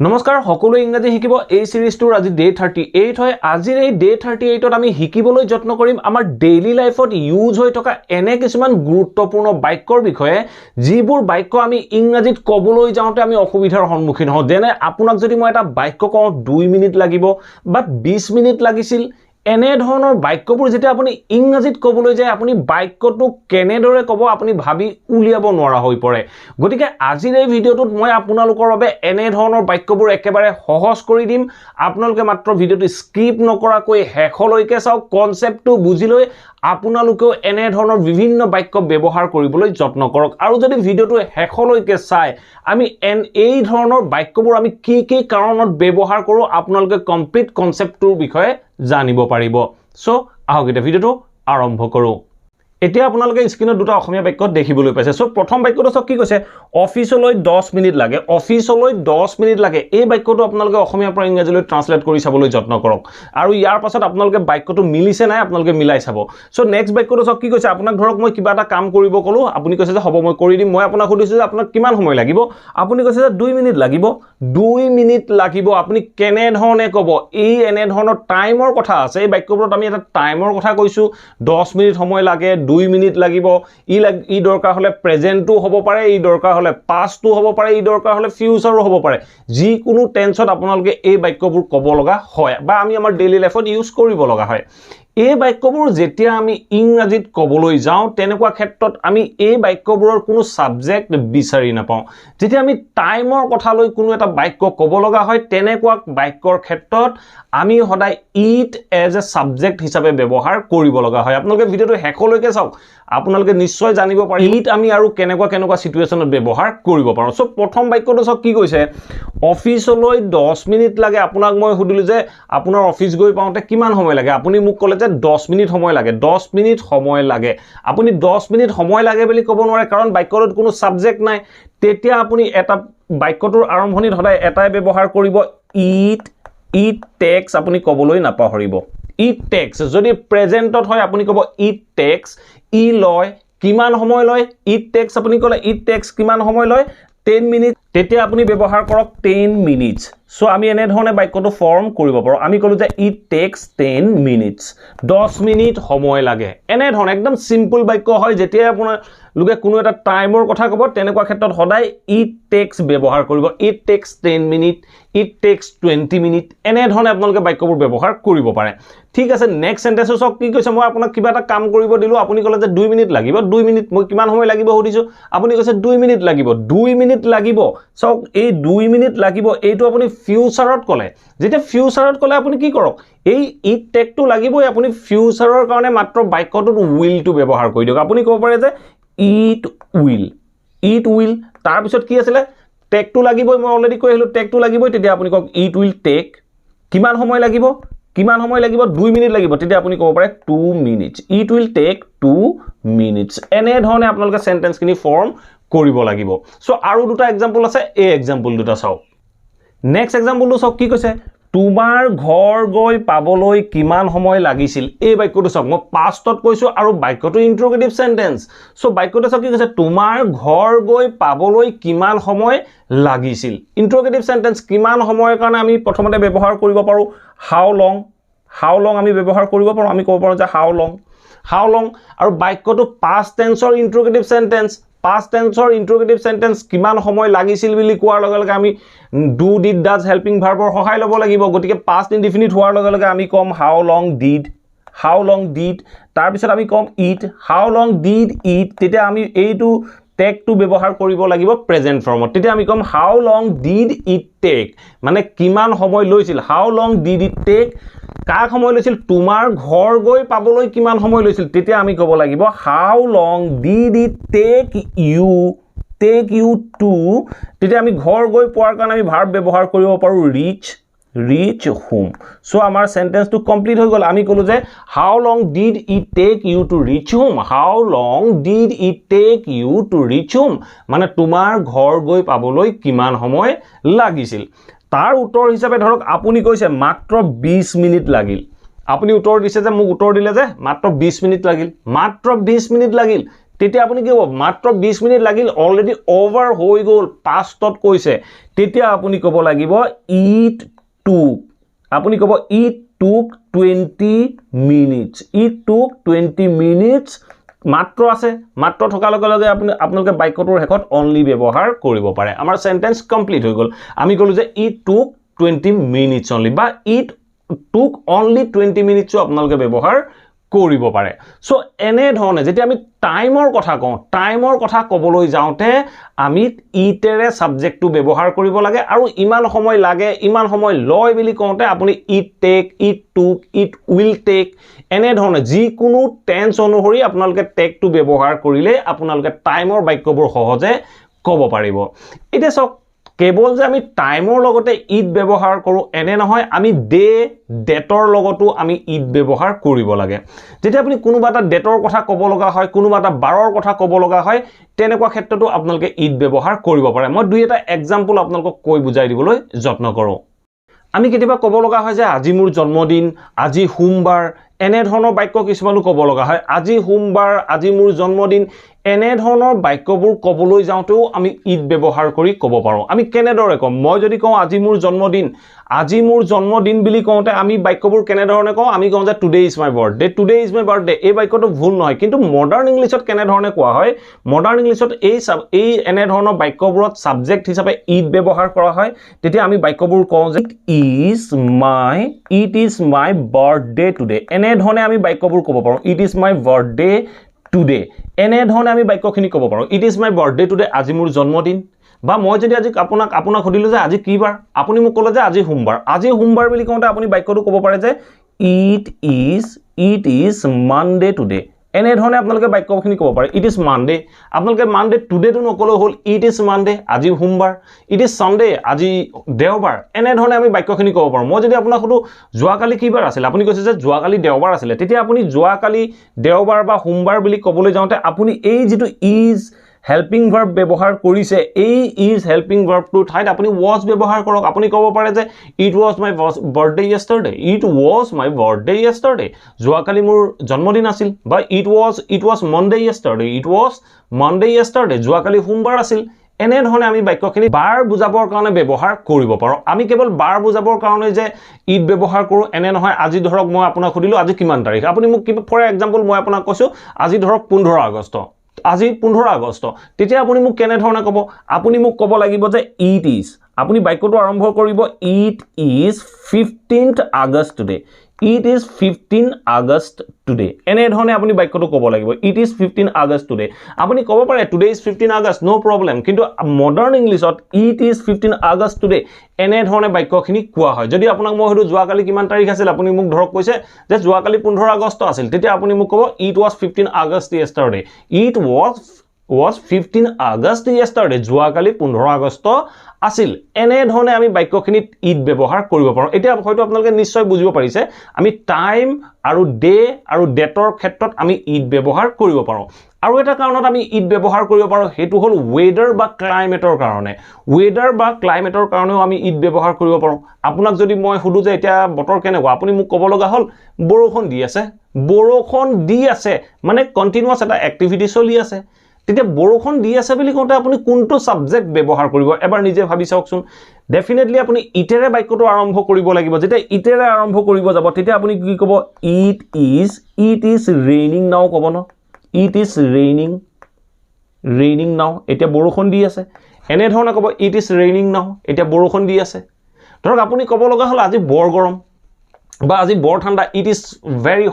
নমস্কাৰ সকলো ইংৰাজী শিকিব এই সিৰিজটোৰ আজি ডে 38 হয় আজিৰ এই ডে 38ত আমি শিকিবলৈ যত্ন কৰিম আমাৰ ডেইলি লাইফত ইউজ হৈ থকা এনে কিছুমান গুৰুত্বপূৰ্ণ বাক্যৰ বিষয়ে যিবোৰ বাক্য আমি ইংৰাজীত ক'বলৈ যাওঁতে আমি অসুবিধাৰ সন্মুখীন হওঁ যেনে আপোনাক যদি মই এটা বাক্য কওঁ 2 মিনিট লাগিব বা 20 মিনিট লাগিছিল এনে ধৰণৰ বাক্যবোৰ যেতিয়া আপুনি ইংৰাজীত ক'বলৈ যায় আপুনি বাক্যটো কেনেদৰে ক'ব আপুনি ভাবি উলিয়াব নোৱাৰা হৈ পৰে গতিকে আজিৰ এই ভিডিঅ'টোত মই আপোনালোকৰ বাবে এনে ধৰণৰ বাক্যবোৰ একেবাৰে সহজ কৰি দিম আপোনালোকে মাত্ৰ ভিডিঅ'টো স্কিপ নকৰাকৈ শেষলৈকে চাওক কনসেপ্টটো বুজি লৈ আপোনালোকেও এনে ধৰণৰ বিভিন্ন বাক্য ব্যৱহাৰ কৰিবলৈ যত্ন কৰক আৰু যদি ভিডিঅ'টো শেষলৈকে চাই আমি এই ধৰণৰ বাক্যবোৰ আমি কি কি কাৰণত ব্যৱহাৰ কৰো আপোনালোকে কমপ্লিট কনসেপ্টটোৰ বিষয়ে জানিব পাৰিব সো আহক এটা ভিডিঅ'টো আৰম্ভ কৰো এতিয়া আপোনালোকে স্ক্ৰিনত দুটা অসমীয়া বাক্য দেখিবলৈ পাইছে সো প্ৰথম বাক্যটো সব কি কৈছে অফিচলৈ 10 মিনিট লাগে অফিচলৈ 10 মিনিট লাগে এই বাক্যটো আপোনালোকে অসমীয়াৰ পৰা ইংৰাজীলৈ ট্ৰান্সলেট কৰি চাবলৈ যত্ন কৰক আৰু ইয়াৰ পাছত আপোনালোকে বাক্যটো মিলিছে নাই আপোনালোকে মিলাই চাব সো নেক্সট বাক্যটো সব কি কৈছে আপোনাক ধৰক মই কিবা এটা কাম কৰিব কলো আপুনি কৈছে যে হ'ব মই কৰি দিম মই আপোনাক সুধিছো যে আপোনাক কিমান সময় লাগিব আপুনি কৈছে যে 2 মিনিট লাগিব 2 মিনিট লাগিব আপুনি কেনে ধৰণে ক'ব এই এনে ধৰণৰ টাইমৰ কথা আছে এই বাক্যবোৰত আমি এটা টাইমৰ কথা কৈছো 10 মিনিট সময় লাগে 2 মিনিট লাগিব ই দৰকাৰ হলে প্ৰেজেন্টটো হ'ব পাৰে ই দৰকাৰ হলে পাষ্টটো হ'ব পাৰে ই দৰকাৰ হলে ফিউচাৰো হ'ব পাৰে যি কোনো টেন্সত আপোনালোকে এই বাক্যবোৰ ক'ব লগা হয় বা আমি আমাৰ ডেইলি লাইফত ইউজ কৰিব লগা হয় এই বাক্যবোৰ যেতিয়া আমি ইংৰাজীত ক'বলৈ যাওঁ তেনেকুৱা ক্ষেত্ৰত আমি এই বাক্যবোৰৰ কোনো সাবজেক্ট বিচাৰি নাপাওঁ যেতিয়া আমি টাইমৰ কথা লৈ কোনো এটা বাক্য ক'ব লগা হয় তেনেকুৱা বাক্যৰ ক্ষেত্ৰত আমি সদায় ইট এজ এ সাবজেক্ট হিচাপে ব্যৱহাৰ কৰিব লগা হয় আপোনালোকে ভিডিঅ'টো শেষলৈকে চাওক আপোনালোকে নিশ্চয় জানিব পাৰিব ইট আমি আৰু কেনেকুৱা সিচুৱেচনত ব্যৱহাৰ কৰিব পাৰোঁ সো প্ৰথম বাক্যটো সব কি কৈছে অফিচলৈ 10 মিনিট লাগে আপোনাক মই সুধিলো যে আপোনাৰ অফিচ গৈ পাওঁতে কিমান সময় লাগে আপুনি মোক ক'লে যে 10 মিনিট সময় লাগে 10 মিনিট সময় লাগে আপুনি 10 মিনিট সময় লাগে বুলি ক'ব নোৱাৰে কাৰণ বাক্যটোত কোনো সাবজেক্ট নাই তেতিয়া আপুনি এটা বাক্যটোৰ আৰম্ভণিত সদায় এটাই ব্যৱহাৰ কৰিব ইট টেক্স আপুনি ক'বলৈ নাপাহৰিব ইট টেক্স যদি প্ৰেজেন্টত হয় আপুনি ক'ব ইট টেক্স ই লয় কিমান সময় লয় ইট টেক্স আপুনি ক'লে ইট টেক্স কিমান সময় লয় 10 মিনিট তেতিয়া আপুনি ব্যৱহাৰ কৰক 10 মিনিটস সো আমি এনে ধৰণে বাক্যটো ফৰ্ম কৰিব পাৰো আমি ক'লো যে ইট টেক্স 10 মিনিটস 10 মিনিট সময় লাগে এনে ধৰণে একদম সিম্পল বাক্য হয় যেতিয়া আপোনাৰ লোকে কোনো এটা টাইমৰ কথা ক'ব তেনেকুৱা ক্ষেত্ৰত সদায় ইট টেক্স ব্যৱহাৰ কৰিব it takes 10 minute it takes 20 minute এনে ধৰণে আপোনালোকে বাক্যবোৰ ব্যৱহাৰ কৰিব পাৰে ঠিক আছে নেক্সট সেন্টেন্সটো সব কি কৈছে মই আপোনাক কিবা এটা কাম কৰিব দিলো আপুনি ক'লে যে 2 মিনিট লাগিব 2 মিনিট মই কিমান সময় লাগিব সুধিছো আপুনি কৈছে 2 মিনিট লাগিব 2 মিনিট লাগিব সো এই 2 মিনিট লাগিব এইটো আপুনি ফিউচাৰত ক'লে যেতিয়া ফিউচাৰত ক'লে আপুনি কি কৰক এই ইট টেকটো লাগিবই আপুনি ফিউচাৰৰ কাৰণে মাত্ৰ বাক্যটোত উইল টু ব্যৱহাৰ কৰি দিয়ক আপুনি ক'ব পাৰে যে ইট উইল তাৰ পিছত কি আছিল টেকটো লাগিবই মই অলৰেডি কৈ আহিলো টেকটো লাগিবই তেতিয়া আপুনি কওক ইট উইল টেক কিমান সময় লাগিব 2 মিনিট লাগিব তেতিয়া আপুনি ক'ব পাৰে 2 minutes it will take 2 minutes এনে ধৰণে আপোনালোকে সেন্টেন্স খিনি ফৰ্ম কৰিব লাগিব সো আৰু দুটা এক্সাম্পল আছে এই এক্সাম্পল দুটা চাওক নেক্সট এক্সাম্পলটো চাওক কি কৈছে তোমাৰ ঘৰ গৈ পাবলৈ কিমান সময় লাগিছিল এই বাক্যটো চাওক মই পাষ্টত কৈছো আৰু বাক্যটো ইন্টাৰোগেটিভ সেন্টেন্স সো বাক্যটো চাওক কি কৈছে তোমাৰ ঘৰ গৈ পাবলৈ কিমান সময় লাগিছিল ইন্টাৰোগেটিভ সেন্টেন্স কিমান সময়ৰ কাৰণে আমি প্ৰথমতে ব্যৱহাৰ কৰিব পাৰো হাউ লং আমি ব্যৱহাৰ কৰিব পাৰো আমি ক'ব পাৰো যে হাউ লং আৰু বাক্যটো পাষ্ট টেন্সৰ interrogative sentence past tense or interrogative sentence কিমান সময় লাগিছিল বুলি কোৱাৰ লগে লগে আমি do did does helping verb or সহায় লব লাগিব গতিকে past indefinite হোৱাৰ লগে লগে আমি কম how long did তাৰ পিছত আমি কম eat how long did eat তেতিয়া আমি এইটো take to ব্যৱহাৰ কৰিব লাগিব present formত তেতিয়া আমি কম how long did it take মানে কিমান সময় লৈছিল how long did it take কাক সময় লৈছিল তোমাৰ ঘৰ গৈ পাবলৈ কিমান সময় লৈছিল তেতিয়া আমি ক'ব লাগিব how long did it take you to তেতিয়া আমি ঘৰ গৈ পোৱাৰ কাৰণে আমি ভাৰ্ব ব্যৱহাৰ কৰিব পাৰো reach home so আমাৰ সেন্টেন্স টো কমপ্লিট হৈ গল আমি কলো যে how long did it take you to reach home how long did it take you to reach home মানে তোমাৰ ঘৰ গৈ পাবলৈ কিমান সময় লাগিছিল তাৰ উত্তৰ হিচাপে ধৰক আপুনি কৈছে মাত্ৰ 20 মিনিট লাগিল আপুনি উত্তৰ দিছে যে মোক উত্তৰ দিলে যে মাত্ৰ 20 মিনিট লাগিল তেতিয়া আপুনি কি হ'ব মাত্ৰ 20 মিনিট লাগিল অলৰেডি ওভাৰ হৈ গ'ল পাষ্টত কৈছে তেতিয়া আপুনি ক'ব লাগিব ইট টুক আপুনি ক'ব ইট টুক 20 মিনিটস ইট টুক 20 মিনিটস মাত্ৰ আছে মাত্ৰ থকাৰ লগে লগে আপুনি আপোনালোকে বাক্যটোৰ শেষত অনলি ব্যৱহাৰ কৰিব পাৰে আমাৰ সেন্টেন্স কমপ্লিট হৈ গ'ল আমি ক'লো যে ইট টুক 20 মিনিটস অনলি বা ইট টুক অনলি 20 মিনিটসও আপোনালোকে ব্যৱহাৰ কৰিব পাৰে সো এনে ধৰণে যেতিয়া আমি টাইমৰ কথা ক'বলৈ যাওঁতে আমি ইটেৰে সাবজেক্টটো ব্যৱহাৰ কৰিব লাগে আৰু ইমান সময় লাগে ইমান সময় লয় বুলি কওঁতে আপুনি ইট টেক ইট টুক ইট উইল টেক এনে ধৰণে যিকোনো টেন্স অনুসৰি আপোনালোকে টেকটো ব্যৱহাৰ কৰিলে আপোনালোকে টাইমৰ বাক্যবোৰ সহজে ক'ব পাৰিব এটা সক কেৱল যে আমি টাইমৰ লগতে ইট ব্যৱহাৰ কৰো এনে নহয় আমি ডে ডেটৰ লগতো আমি ইট ব্যৱহাৰ কৰিব লাগে যেতিয়া আপুনি কোনোবা এটা ডেটৰ কথা ক'ব লগা হয় কোনোবা এটা বাৰৰ কথা ক'ব লগা হয় তেনেকুৱা ক্ষেত্ৰতো আপোনালোকে ইট ব্যৱহাৰ কৰিব পাৰে মই দুই এটা এক্সাম্পল আপোনালোকক কৈ বুজাই দিবলৈ যত্ন কৰো আমি কেতিয়াবা ক'ব লগা হয় যে আজি মোৰ জন্মদিন আজি সোমবাৰ এনে ধৰণৰ বাক্য কিছুমানো ক'ব লগা হয় আজি সোমবাৰ আজি মোৰ জন্মদিন এনে ধৰণৰ বাক্যবোৰ ক'বলৈ যাওঁতেও আমি ইট ব্যৱহাৰ কৰি ক'ব পাৰো আমি কেনেদৰে কম মই যদি কওঁ আজি মোৰ জন্মদিন বুলি কওঁতে আমি বাক্যবোৰ কেনেধৰণে কওঁ আমি কওঁ যে টুডে ইজ মাই বাৰ্থডে এই বাক্যটো ভুল নহয় কিন্তু মডাৰ্ন ইংলিছত কেনেধৰণে কোৱা হয় মডাৰ্ন ইংলিছত এই এনে ধৰণৰ বাক্যবোৰত সাবজেক্ট হিচাপে ইট ব্যৱহাৰ কৰা হয় তেতিয়া আমি বাক্যবোৰ কওঁ যে it is my birthday today এনে ধৰণে আমি বাক্যবোৰ ক'ব পাৰো it is my birthday today এনে ধৰণে আমি বাক্যখিনি ক'ব পাৰো it is my birthday today আজি মোৰ জন্মদিন বা মই যদি আজি আপোনাক সুধিলো যে আজি কি বাৰ আপুনি মোক ক'লে যে আজি সোমবাৰ বুলি কওঁতে আপুনি বাক্যটো ক'ব পাৰে যে ইট ইজ মানডে টুডে এনে ধৰণে আপোনালোকে বাক্যখিনি ক'ব পাৰে ইট ইজ মানডে আপোনালোকে মানডে টুডেটো নকলেও হ'ল ইট ইজ মানডে আজি সোমবাৰ ইট ইজ সানডে আজি দেওবাৰ এনে ধৰণে আমি বাক্যখিনি ক'ব পাৰো মই যদি আপোনাক সুধো যোৱাকালি কি বাৰ আছিল আপুনি কৈছে যে যোৱাকালি দেওবাৰ আছিল তেতিয়া আপুনি যোৱাকালি দেওবাৰ বা সোমবাৰ বুলি ক'বলৈ যাওঁতে আপুনি এই যেটো ইজ হেল্পিং ভাৰ্ব ব্যৱহাৰ কৰিছে এই ইজ হেল্পিং ভাৰ্বটোৰ ঠাইত আপুনি was ব্যৱহাৰ কৰক আপুনি ক'ব পাৰে যে it was my birthday yesterday যোৱাকালি মোৰ জন্মদিন আছিল বা it was Monday yesterday যোৱাকালি সোমবাৰ আছিল এনে ধৰণে আমি বাক্যখিনি বাৰ বুজাবৰ কাৰণে ব্যৱহাৰ কৰিব পাৰো আমি কেৱল বাৰ বুজাবৰ কাৰণে যে ইট ব্যৱহাৰ কৰো এনে নহয় আজি ধৰক মই আপোনাক সুধিলো আজি কিমান তাৰিখ আপুনি মোক ফৰ এক্সাম্পল মই আপোনাক কৈছো আজি ধৰক 15 আগষ্ট আজি 15 আগষ্ট তেতিয়া আপুনি মোক কেনে ধৰণে ক'ব আপুনি মোক ক'ব লাগিব যে ইট ইজ আপুনি বাক্যটো আৰম্ভ কৰিব it is 15th August today it is 15 August today এনে ধৰণে আপুনি বাক্যটো ক'ব লাগিব ইট ইজ 15 আগষ্ট টুডে আপুনি ক'ব পাৰে today is 15 August no problem কিন্তু মডাৰ্ন ইংলিছত ইট ইজ 15 আগষ্ট টুডে এনে ধৰণে বাক্যখিনি কোৱা হয় যদি আপোনাক মই হয়তো যোৱাকালি কিমান তাৰিখ আছিল আপুনি মোক ধৰক কৈছে যে যোৱাকালি 15 আগষ্ট আছিল তেতিয়া আপুনি মোক ক'ব it was 15 August yesterday it was 15 August yesterday যোৱাকালি 15 আগষ্ট আছিল এনে ধৰণে আমি বাক্যখিনিত ইট ব্যৱহাৰ কৰিব পাৰো এতিয়া হয়তো আপোনালোকে নিশ্চয় বুজিব পাৰিছে আমি টাইম আৰু ডে আৰু ডেটৰ ক্ষেত্ৰত আমি ইট ব্যৱহাৰ কৰিব পাৰো আৰু এটা কাৰণত আমি ইট ব্যৱহাৰ কৰিব পাৰো হেতু হল ওয়েদাৰ বা ক্লাইমেটৰ কাৰণেও আমি ইট ব্যৱহাৰ কৰিব পাৰো আপোনাক যদি মই সুধো যে এতিয়া বতৰ কেনেকুৱা আপুনি মোক ক'ব লগা হল বৰষুণ দি আছে মানে কন্টিনিউয়াস এটা এক্টিভিটি চলি আছে তেতিয়া বৰষুণ দি আছে বুলি কওঁতে আপুনি কোনটো সাবজেক্ট ব্যৱহাৰ কৰিব এবাৰ নিজে ভাবি চাওকচোন ডেফিনেটলি আপুনি ইটেৰে বাক্যটো আৰম্ভ কৰিব লাগিব যেতিয়া ইটেৰে আৰম্ভ কৰিব যাব তেতিয়া আপুনি কি ক'ব ইট ইজ ৰেইনিং নাও ক'ব ন ইট ইজ ৰেইনিং নাও এতিয়া বৰষুণ দি আছে এনে ধৰণে ক'ব ইট ইজ ৰেইনিং নাও এতিয়া বৰষুণ দি আছে ধৰক আপুনি ক'ব লগা হল আজি বৰ গৰম বা আজি বৰ ঠাণ্ডা it is very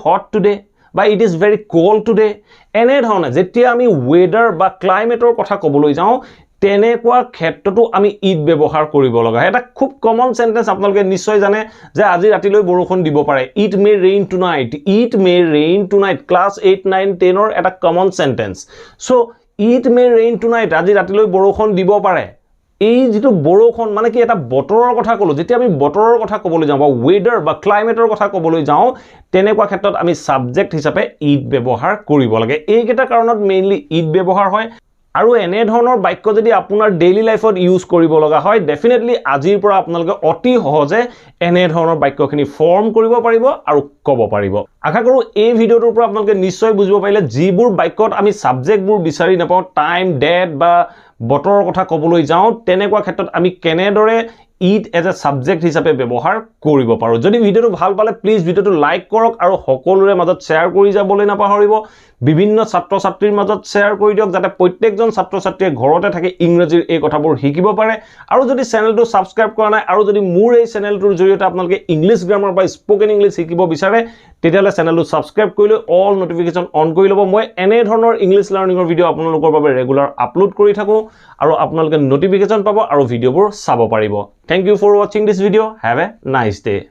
hot today বা it is very cold today এনে ধৰণে যেতিয়া আমি ওয়েদাৰ বা ক্লাইমেটৰ কথা ক'বলৈ যাওঁ তেনেকুৱা ক্ষেত্ৰতো আমি ইট ব্যৱহাৰ কৰিব লগা এটা খুব কমন সেন্টেন্স আপোনালোকে নিশ্চয় জানে যে আজি ৰাতিলৈ বৰষুণ দিব পাৰে it may rain tonight class 8 9 10 ৰ এটা common sentence so it may rain tonight আজি ৰাতিলৈ বৰষুণ দিব পাৰে এই যেটো বৰষুণ মানে কি এটা বতৰৰ কথা ক'লো যেতিয়া আমি বতৰৰ কথা ক'বলৈ যাওঁ বা ওয়েদাৰ বা ক্লাইমেটৰ কথা ক'বলৈ যাওঁ তেনেকুৱা ক্ষেত্ৰত আমি সাবজেক্ট হিচাপে ইট ব্যৱহাৰ কৰিব লাগে এইকেইটা কাৰণত মেইনলি ইট ব্যৱহাৰ হয় আৰু এটা কাৰণত আমি ইট ব্যৱহাৰ কৰিব পাৰো আমি কেৱল বাৰ বুজাবৰ কাৰণে ব্যৱহাৰ কৰিব পাৰো it is my birthday today it is 15 August today এনে ধৰণে আমি বাক্যখিনি বাৰ বুজাবৰ কাৰণে ব্যৱহাৰ কৰিব পাৰো আৰু এনে ধৰণৰ বাক্য যদি আপোনাৰ ডেইলি লাইফত ইউজ কৰিব লগা হয় ডেফিনেটলি আজিৰ পৰা আপোনালোকে অতি সহজে এনে ধৰণৰ বাক্যখিনি ফৰ্ম কৰিব পাৰিব আৰু ক'ব পাৰিব আশা কৰো এই ভিডিওটোৰ পৰা আপোনালোকে নিশ্চয় বুজিব পাৰিলে যিবোৰ বাক্যত আমি সাবজেক্টবোৰ বিচাৰি নাপাওঁ টাইম ডেট বা বতৰৰ কথা ক'বলৈ যাওঁ তেনেকুৱা ক্ষেত্ৰত আমি কেনেদৰে ইট এজ এ সাবজেক্ট হিচাপে ব্যৱহাৰ কৰিব পাৰো যদি ভিডিওটো ভাল পালে প্লিজ ভিডিওটো লাইক কৰক আৰু সকলোৰে মাজত শেয়াৰ কৰি যাবলৈ নাপাহৰিব বিভিন্ন ছাত্ৰ ছাত্ৰীৰ মাজত শেয়াৰ কৰি দিয়ক যাতে প্ৰত্যেকজন ছাত্ৰ ছাত্ৰীয়ে ঘৰতে থাকি ইংৰাজীৰ এই কথাবোৰ শিকিব পাৰে আৰু যদি চেনেলটো সাবস্ক্ৰাইব কৰা নাই আৰু যদি মোৰ এই চেনেলটোৰ জৰিয়তে আপোনালোকে ইংলিছ গ্ৰামাৰ বা স্পোকেন ইংলিছ শিকিব বিচাৰে তেতিয়ালে চেনেলটো সাবস্ক্ৰাইব কৰি লৈ অল নোটিফিকেশন অন কৰি ল'ব মই এনে ধৰণৰ ইংলিছ লাৰ্নিংৰ ভিডিও আপোনালোকৰ বাবে ৰেগুলাৰ আপলোড কৰি থাকো আৰু আপোনালোকে নোটিফিকেশন পাব আৰু ভিডিওবোৰ চাব পাৰিব Thank you for watching this video. Have a nice day.